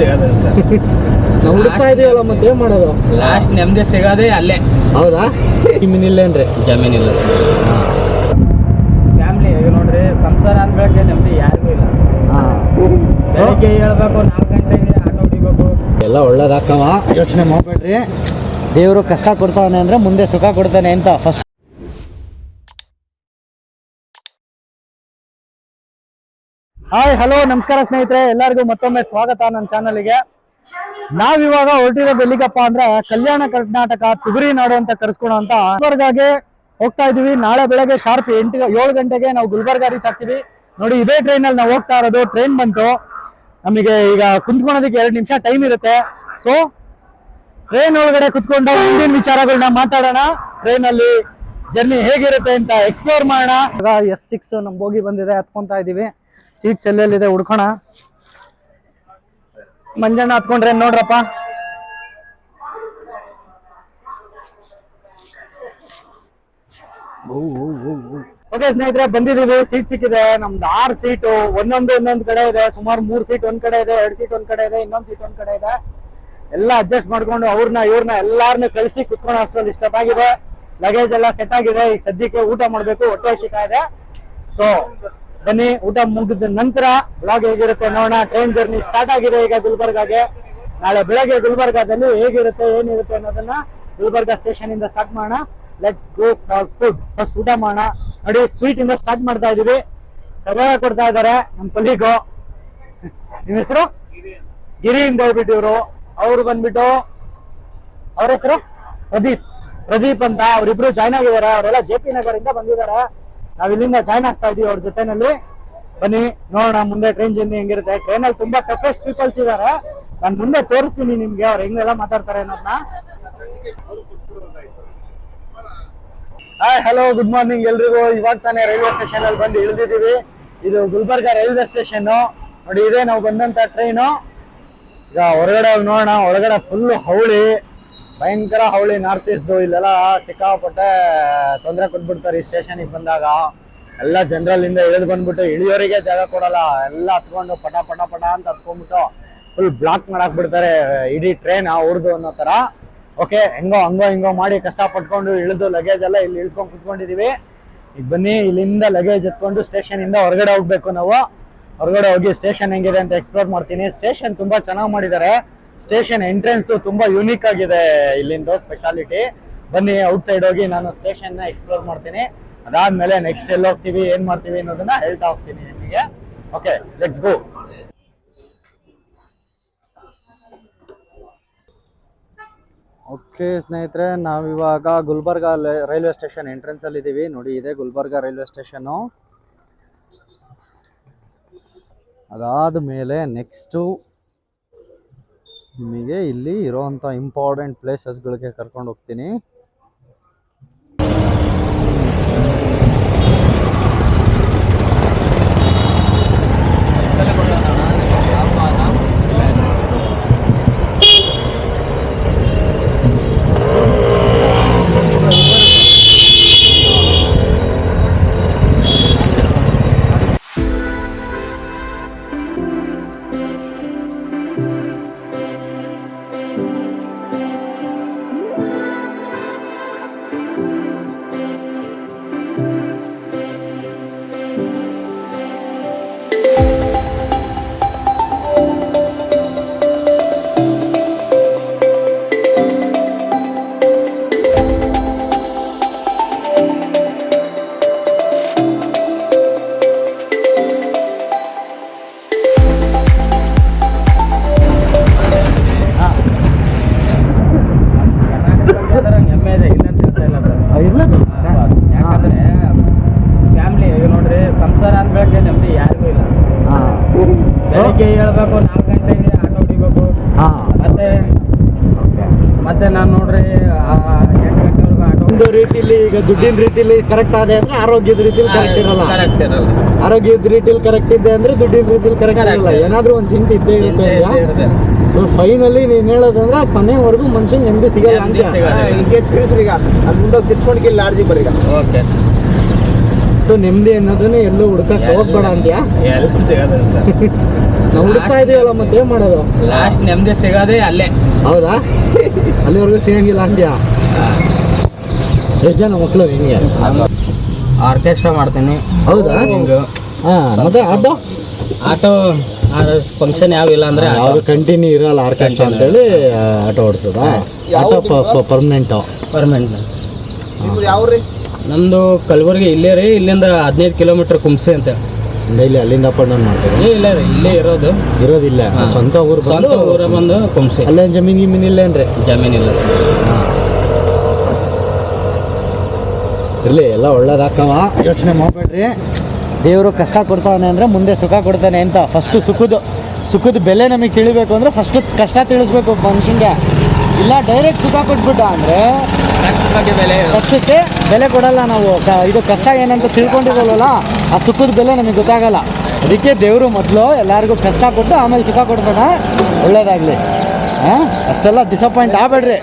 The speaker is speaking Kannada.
ಸಿಗೋದು ಸರ್. ನಾವು ಹುಡುಕ್ತಾ ಇದೀವಲ್ಲ ಮತ್ತೆ ಏನ್ ಮಾಡೋದು? ಲಾಸ್ಟ್ ನೆಮ್ಮದಿ ಸಿಗೋದೇ ಅಲ್ಲೇ. ಹೌದಾ? ಜಮೀನಿಲ್ಲೇನ್ರಿ? ಜಮೀನಿಲ್ಲ ಸರ್. ಫ್ಯಾಮಿಲಿ ಈಗ ನೋಡ್ರಿ, ಸಂಸಾರ ಅಂದ್ಬೇಕೆ ನೆಮ್ಮದಿ ಯಾರಿಗೂ ಇಲ್ಲ. ಬೆಳಿಗ್ಗೆ ಹೇಳ್ಬೇಕು 4 ಗಂಟೆಗೆ ಆಟೋ ಹೊಡಿಬೇಕು. ಎಲ್ಲ ಒಳ್ಳೇದಾಕವ, ಯೋಚನೆ ಮಾಡ್ಬೇಡ್ರಿ. ದೇವರು ಕಷ್ಟ ಕೊಡ್ತಾನೆ ಅಂದ್ರೆ ಮುಂದೆ ಸುಖ ಕೊಡ್ತಾನೆ ಅಂತ ಫಸ್ಟ್. ಹಾಯ್, ಹಲೋ, ನಮಸ್ಕಾರ ಸ್ನೇಹಿತರೆ, ಎಲ್ಲರಿಗೂ ಮತ್ತೊಮ್ಮೆ ಸ್ವಾಗತ ನನ್ನ ಚಾನಲ್ಗೆ. ನಾವಿವಾಗ ಹೊರಟಿರೋದು ಎಲ್ಲಿಗಪ್ಪ ಅಂದ್ರೆ ಕಲ್ಯಾಣ ಕರ್ನಾಟಕ ತುಗುರಿ ನಾಡು ಅಂತ ಕರೆಸ್ಕೊಳೋ ಅಂತ ಗುಲ್ಬರ್ಗಾಗೆ ಹೋಗ್ತಾ ಇದೀವಿ. ನಾಳೆ ಬೆಳಗ್ಗೆ ಶಾರ್ಪ್ 7 ಗಂಟೆಗೆ ನಾವು ಗುಲ್ಬರ್ಗಾ ರೀಚ್ ಆಗ್ತೀವಿ. ನೋಡಿ, ಇದೇ ಟ್ರೈನಲ್ಲಿ ನಾವು ಹೋಗ್ತಾ ಇರೋದು. ಟ್ರೈನ್ ಬಂತು, ನಮಗೆ ಈಗ ಕುಂತ್ಕೊಳೋದಕ್ಕೆ 2 ನಿಮಿಷ ಟೈಮ್ ಇರುತ್ತೆ. ಸೊ ಟ್ರೈನ್ ಒಳಗಡೆ ಕುತ್ಕೊಂಡು ಮುಂದಿನ ವಿಚಾರಗಳನ್ನ ಮಾತಾಡೋಣ. ಟ್ರೈನಲ್ಲಿ ಜರ್ನಿ ಹೇಗಿರುತ್ತೆ ಅಂತ ಎಕ್ಸ್ಪ್ಲೋರ್ ಮಾಡೋಣ. S6 ನಮ್ ಬೋಗಿ ಬಂದಿದೆ, ಹತ್ಕೊಂತಾ ಇದೀವಿ. ಸೀಟ್ಸ್ ಎಲ್ಲೆಲ್ಲಿದೆ ಹುಡ್ಕೋಣ. ಮಂಜಣ್ಣ ಹತ್ಕೊಂಡ್ರೆ ನೋಡ್ರಪ್ಪ. ಓಕೆ ಸ್ನೇಹಿತರೆ, ಬಂದಿದೀವಿ. ಸೀಟ್ ಸಿಕ್ಕಿದೆ ನಮ್ದು. 6 ಸೀಟು, ಒಂದೊಂದು ಕಡೆ ಇದೆ. ಸುಮಾರು 3 ಸೀಟ್ ಒಂದ್ ಕಡೆ ಇದೆ, 2 ಸೀಟ್ ಒಂದ್ ಕಡೆ ಇದೆ, ಇನ್ನೊಂದ್ ಸೀಟ್ ಒಂದ್ ಕಡೆ ಇದೆ. ಎಲ್ಲ ಅಡ್ಜಸ್ಟ್ ಮಾಡ್ಕೊಂಡು ಅವ್ರನ್ನ ಎಲ್ಲಾರನ್ನ ಕಳಿಸಿ ಕುತ್ಕೊಂಡು ಅಷ್ಟರಲ್ಲಿ ಇಷ್ಟವಾಗಿದೆ. ಲಗೇಜ್ ಎಲ್ಲ ಸೆಟ್ ಆಗಿದೆ. ಈಗ ಸದ್ಯಕ್ಕೆ ಊಟ ಮಾಡ್ಬೇಕು, ಹೊಟ್ಟೆ ಹಸಿತಾ ಇದೆ. ಸೊ ಬನ್ನಿ, ಊಟ ಮುಗಿದ ನಂತರ ವ್ಲಾಗ್ ಹೇಗಿರುತ್ತೆ ನೋಡೋಣ. ಟ್ರೈನ್ ಜರ್ನಿ ಸ್ಟಾರ್ಟ್ ಆಗಿದೆ ಈಗ ಗುಲ್ಬರ್ಗಾಗೆ. ನಾಳೆ ಬೆಳಗ್ಗೆ ಗುಲ್ಬರ್ಗಾದಲ್ಲಿ ಹೇಗಿರುತ್ತೆ ಏನಿರುತ್ತೆ ಅನ್ನೋದನ್ನ ಗುಲ್ಬರ್ಗಾ ಸ್ಟೇಷನ್ ಇಂದ ಸ್ಟಾರ್ಟ್ ಮಾಡೋಣ. Let's go for food. First ಊಟ ಮಾಡೋಣ. ನೋಡಿ, ಸ್ವೀಟ್ ಇಂದ ಸ್ಟಾರ್ಟ್ ಮಾಡ್ತಾ ಇದೀವಿ. ಕಬಾಬ್ ಕೊಡ್ತಾ ಇದಾರೆ ನಮ್ ಕೊಲಿಗು. ನಿಮ್ ಹೆಸರು? ಗಿರಿ ಅಂತ ಹೇಳ್ಬಿಟ್ಟು ಇವರು. ಅವ್ರು ಬಂದ್ಬಿಟ್ಟು, ಅವ್ರ ಹೆಸರು ಪ್ರದೀಪ್ ಅಂತ. ಅವ್ರಿಬ್ರು ಜಾಯ್ನ್ ಆಗಿದ್ದಾರೆ. ಅವರೆಲ್ಲ JP ನಗರಿಂದ ಬಂದಿದ್ದಾರೆ. ನಾವ್ ಇಲ್ಲಿಂದ ಜಾಯ್ನ್ ಆಗ್ತಾ ಇದೀವಿ ಅವ್ರ ಜೊತೆನಲ್ಲಿ. ಬನ್ನಿ ನೋಡೋಣ ಮುಂದೆ ಟ್ರೈನ್ ಜರ್ನಿ ಹೆಂಗಿರುತ್ತೆ. ಟ್ರೈನಲ್ಲಿ ತುಂಬಾ ಟಫೆಸ್ಟ್ ಪೀಪಲ್ಸ್ ಇದಾರೆ. ನಾನು ಮುಂದೆ ತೋರಿಸ್ತೀನಿ ನಿಮ್ಗೆ ಅವ್ರು ಹೆಂಗೆಲ್ಲ ಮಾತಾಡ್ತಾರೆ ಅನ್ನೋದನ್ನ. ಹಾಯ್, ಹಲೋ, ಗುಡ್ ಮಾರ್ನಿಂಗ್ ಎಲ್ರಿಗೂ. ಇವಾಗ ತಾನೇ ರೈಲ್ವೆ ಸ್ಟೇಷನ್ ಅಲ್ಲಿ ಬಂದು ಇಳಿದಿದ್ದೀವಿ. ಇದು ಗುಲ್ಬರ್ಗಾ ರೈಲ್ವೆ ಸ್ಟೇಷನ್. ನೋಡಿ, ಇದೇ ನಾವು ಬಂದಂತ ಟ್ರೈನು. ಈಗ ಹೊರಗಡೆ ನೋಡೋಣ. ಒಳಗಡೆ ಫುಲ್ ಹೌಳಿ, ಭಯಂಕರ ಹೌಳಿ. ನಾರ್ತ್ ಈಸ್ಟ್ ಇಲ್ಲೆಲ್ಲ ಸಿಕ್ಕಾಪಟ್ಟೆ ತೊಂದರೆ ಕೊಟ್ಬಿಡ್ತಾರೆ ಈ ಸ್ಟೇಷನ್ಗೆ ಬಂದಾಗ. ಎಲ್ಲ ಜನರಲ್ ಇಂದ ಇಳಿದು ಬಂದ್ಬಿಟ್ಟು ಇಳಿಯೋರಿಗೆ ಜಾಗ ಕೊಡಲ್ಲ. ಎಲ್ಲ ಹತ್ಕೊಂಡು ಪಟ ಅಂತ ಹತ್ಕೊಂಡ್ಬಿಟ್ಟು ಫುಲ್ ಬ್ಲಾಕ್ ಮಾಡಾಕ್ ಬಿಡ್ತಾರೆ ಇಡೀ ಟ್ರೈನ್ ಅವ್ರದ್ದು ಅನ್ನೋ ತರ. ಓಕೆ, ಹಂಗೋ ಮಾಡಿ ಕಷ್ಟ ಪಟ್ಕೊಂಡು ಇಳಿದು ಲಗೇಜ್ ಎಲ್ಲ ಇಲ್ಲಿ ಇಳಿಸ್ಕೊಂಡು ಕುತ್ಕೊಂಡಿದೀವಿ. ಈಗ ಬನ್ನಿ, ಇಲ್ಲಿಂದ ಲಗೇಜ್ ಎತ್ಕೊಂಡು ಸ್ಟೇಷನ್ ಇಂದ ಹೊರಗಡೆ ಹೋಗ್ಬೇಕು ನಾವು. ಹೊರಗಡೆ ಹೋಗಿ ಸ್ಟೇಷನ್ ಹೆಂಗಿದೆ ಅಂತ ಎಕ್ಸ್ಪ್ಲೋರ್ ಮಾಡ್ತೀನಿ. ಸ್ಟೇಷನ್ ತುಂಬಾ ಚೆನ್ನಾಗಿ ಮಾಡಿದ್ದಾರೆ. ಸ್ಟೇಷನ್ ಎಂಟ್ರೆನ್ಸ್ ತುಂಬಾ ಯೂನಿಕ್ ಆಗಿದೆ ಇಲ್ಲಿಂದ ಸ್ಪೆಷಾಲಿಟಿ. ಬನ್ನಿ, ಔಟ್ ಸೈಡ್ ಹೋಗಿ ನಾನು ಸ್ಟೇಷನ್ ನ ಎಕ್ಸ್ಪ್ಲೋರ್ ಮಾಡ್ತೀನಿ. ಅದಾದ್ಮೇಲೆ ನೆಕ್ಸ್ಟ್ ಎಲ್ಲಿ ಹೋಗ್ತೀವಿ, ಏನ್ ಮಾಡ್ತೀವಿ ಅನ್ನೋದನ್ನ ಹೇಳ್ತಾ ಹೋಗ್ತೀನಿ ನಿಮಗೆ. Okay, let's go. ಓಕೆ ಸ್ನೇಹಿತರೆ, ನಾವಿವಾಗ ಗುಲ್ಬರ್ಗಾ ರೈಲ್ವೆ ಸ್ಟೇಷನ್ ಎಂಟ್ರೆನ್ಸ್ ಅಲ್ಲಿ ಇದೀವಿ. ನೋಡಿ, ಇದೆ ಗುಲ್ಬರ್ಗಾ ರೈಲ್ವೆ ಸ್ಟೇಷನ್. ಅದಾದ ಮೇಲೆ ನೆಕ್ಸ್ಟು ನಿಮಗೆ ಇಲ್ಲಿ ಇರೋವಂಥ ಇಂಪಾರ್ಟೆಂಟ್ ಪ್ಲೇಸಸ್ಗಳಿಗೆ ಕರ್ಕೊಂಡು ಹೋಗ್ತೀನಿ. ಯಾಕಂದ್ರೆ ಫ್ಯಾಮಿಲಿ ಈಗ ನೋಡ್ರಿ, ಸಂಸಾರ ಅಂದ್ಬೇಕೆ ನೆಮ್ಮದಿ ಯಾರಿಗೂ ಇಲ್ಲ. ಬೆಳಿಗ್ಗೆ ಹೇಳ್ಬೇಕು 4 ಗಂಟೆಗೆ ಆಟೋ ಹೊಡಿಬೇಕು. ಮತ್ತೆ ನಾನು ನೋಡ್ರಿ 8 ಗಂಟೆವರೆಗೂ ಆಟೋ. ಒಂದು ರೀತಿಲಿ ಈಗ ದುಡ್ಡಿನ ರೀತಿಲಿ ಕರೆಕ್ಟ್ ಆದ ಅಂದ್ರೆ ಆರೋಗ್ಯದ ರೀತಿಲಿ ಕರೆಕ್ಟ್ ಇರಲ್ಲ. ಆರೋಗ್ಯದ ರೀತಿಲಿ ಕರೆಕ್ಟ್ ಇದೆ ಅಂದ್ರೆ ದುಡ್ಡಿನ ರೀತಿಲಿ ಕರೆಕ್ಟ್ ಇರಲ್ಲ. ಏನಾದ್ರೂ ಒಂದು ಚಿಂತೆ ಇದ್ದೇ ಇರುತ್ತೆ. ಫೈನಲಿ ನೀನ್ ಹೇಳೋದಂದ್ರೆ ಕೊನೆವರೆಗೂ ಮನುಷ್ಯನ್ ನೆಮ್ಮದಿ ಸಿಗಲ್ಲ ಅಂತ ತಿಳಿಸ್ರಿ. ಈಗ ಅಲ್ಲಿ ಮುಂದೋಗಿ ತಿರ್ಸ್ಕೊಂಡ್ಗೆ ಲಾಡ್ಜಿ ಬರ್ರಿ. ಓಕೆ, ನೆಮ್ಮದಿ ಅನ್ನೋದನ್ನ ಎಲ್ಲೂ ಹುಡ್ಕಕ್ ಹೋಗ್ಬೇಡ ಅಂತ್ಯಾ. ನಾವು ಹುಡುಕ್ತಾ ಇದೀವಲ್ಲ ಮತ್ತೆ ಏನ್ ಮಾಡೋದು? ಲಾಸ್ಟ್ ನೆಮ್ಮದಿ ಸಿಗೋದೇ ಅಲ್ಲೇ. ಹೌದಾ? ಅಲ್ಲಿವರೆಗೂ ಸಿಗಂಗಿಲ್ಲ ಅಂದ್ಯಾ? ಎಷ್ಟು ಜನ ಮಕ್ಕಳು ಹೆಂಗೆ? ಆರ್ಕೆಸ್ಟ್ರಾ ಮಾಡ್ತೀನಿ. ಹೌದಾ? ಹಿಂಗೆ ಮತ್ತೆ ಆಟೋ ಫಂಕ್ಷನ್ ಯಾವಿಲ್ಲ ಅಂದ್ರೆ ಯಾವುದು ಕಂಟಿನ್ಯೂ ಇರಲ್ಲ ಆರ್ಕೆಸ್ಟ್ರಾ ಅಂತೇಳಿ ಆಟೋ ಓಡಿಸೋದ? Auto permanent. ಯಾವ್ರಿ? ನಮ್ದು ಕಲಬುರಗಿ ಇಲ್ಲೇ ರೀ. ಇಲ್ಲಿಂದ 15 ಕಿಲೋಮೀಟರ್ ಕುಂಸೆ ಅಂತ. ಡೈಲಿ ಅಲ್ಲಿಂದ ಅಪ್ ಅಂಡ್ ಡೌನ್ ಮಾಡ್ತೀವಿ? ಇಲ್ಲ ರೀ, ಇಲ್ಲೇ ಇರೋದಿಲ್ಲ. ಸ್ವಂತ ಊರು ಬಂದು ಕುಂಸೆ. ಅಲ್ಲೇನು ಜಮೀನು ಇಲ್ಲೇನ್ರಿ? ಜಮೀನಿಲ್ಲ ಸರ್. ಇರಲಿ, ಎಲ್ಲ ಒಳ್ಳೇದಾಕವ, ಯೋಚನೆ ಮಾಡಬೇಡ್ರಿ. ದೇವರು ಕಷ್ಟ ಕೊಡ್ತಾನೆ ಅಂದರೆ ಮುಂದೆ ಸುಖ ಕೊಡ್ತಾನೆ ಅಂತ. ಫಸ್ಟು ಸುಖದ ಬೆಲೆ ನಮಗೆ ತಿಳಿಬೇಕು ಅಂದರೆ ಫಸ್ಟು ಕಷ್ಟ ತಿಳಿಸ್ಬೇಕು ಮನುಷ್ಯಂಗೆ. ಇಲ್ಲ ಡೈರೆಕ್ಟ್ ಸುಖ ಕೊಟ್ಬಿಟ್ಟ ಅಂದರೆ ಕಷ್ಟಕ್ಕೆ ಬೆಲೆ ಕೊಡಲ್ಲ ನಾವು. ಇದು ಕಷ್ಟ ಏನಂತ ತಿಳ್ಕೊಂಡಿರೋಲ್ಲ, ಆ ಸುಖದ ಬೆಲೆ ನಮಗೆ ಗೊತ್ತಾಗಲ್ಲ. ಅದಕ್ಕೆ ದೇವರು ಮೊದಲು ಎಲ್ಲರಿಗೂ ಕಷ್ಟ ಕೊಟ್ಟು ಆಮೇಲೆ ಸುಖ ಕೊಡ್ತಾನೆ. ಒಳ್ಳೇದಾಗಲಿ. ಅಷ್ಟೆಲ್ಲ ಡಿಸಪಾಯಿಂಟ್ ಆಗಬೇಡ್ರಿ.